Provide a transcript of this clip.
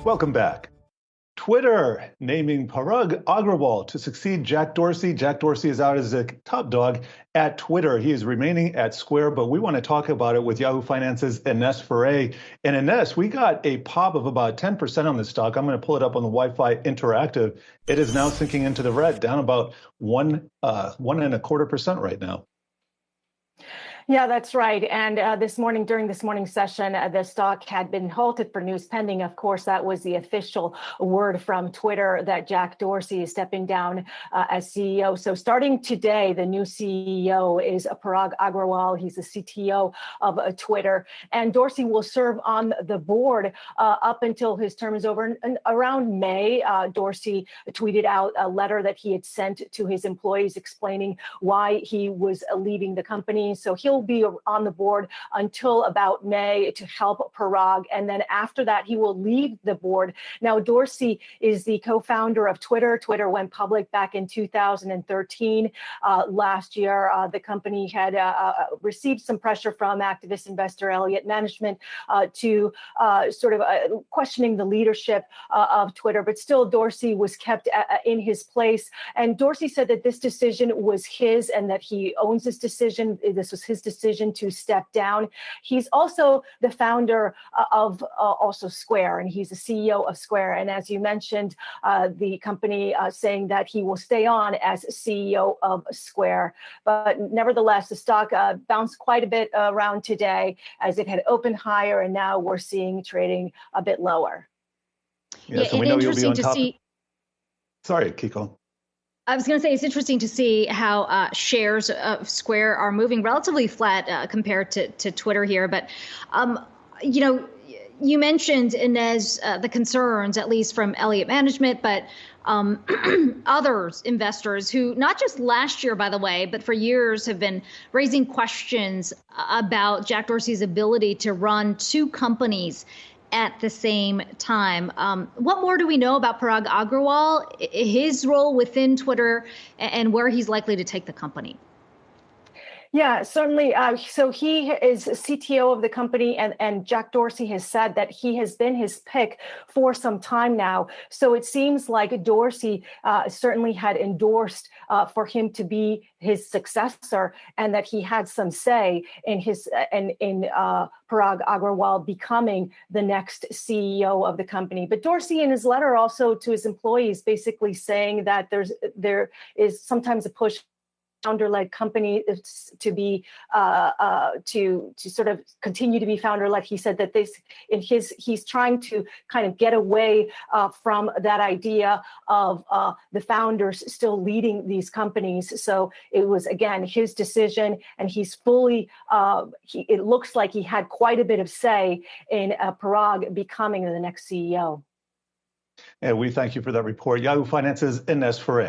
Welcome back. Twitter naming Parag Agrawal to succeed Jack Dorsey. Jack Dorsey is out as a top dog at Twitter. He is remaining at Square, but we want to talk about it with Yahoo Finance's Ines Ferre. And Ines, we got a pop of about 10% on this stock. I'm going to pull it up on the Wi-Fi Interactive. It is now sinking into the red, down about 1.25% right now. Yeah, that's right. And this morning, during this morning's session, the stock had been halted for news pending. Of course, that was the official word from Twitter that Jack Dorsey is stepping down as CEO. So starting today, the new CEO is Parag Agrawal. He's the CTO of Twitter. And Dorsey will serve on the board up until his term is over. And around May, Dorsey tweeted out a letter that he had sent to his employees explaining why he was leaving the company. So he'll be on the board until about May to help Parag. And then after that, he will leave the board. Now, Dorsey is the co-founder of Twitter. Twitter went public back in 2013. Last year, the company had received some pressure from activist investor Elliott Management to sort of questioning the leadership of Twitter. But still, Dorsey was kept in his place. And Dorsey said that this decision was his and that he owns this decision. This was his decision to step down. He's also the founder of also Square, and he's the CEO of Square. And as you mentioned, the company saying that he will stay on as CEO of Square. But nevertheless, the stock bounced quite a bit around today as it had opened higher, and now we're seeing trading a bit lower. Yeah, so we know you'll be on top. Sorry, Kiko. I was going to say it's interesting to see how shares of Square are moving relatively flat compared to Twitter here. But, you mentioned, Inez, the concerns, at least from Elliott Management, but others investors who not just last year, by the way, but for years have been raising questions about Jack Dorsey's ability to run two companies at the same time. What more do we know about Parag Agrawal, his role within Twitter, and where he's likely to take the company? Yeah, certainly. So he is CTO of the company, and Jack Dorsey has said that he has been his pick for some time now. So it seems like Dorsey certainly had endorsed for him to be his successor, and that he had some say in Parag Agrawal becoming the next CEO of the company. But Dorsey, in his letter also to his employees, basically saying that there is sometimes a push founder-led company to be to sort of continue to be founder-led. He said that he's trying to kind of get away from that idea of the founders still leading these companies. So it was, again, his decision, and he's fully. It looks like he had quite a bit of say in Parag becoming the next CEO. And we thank you for that report. Yahoo Finance's Ines Ferre.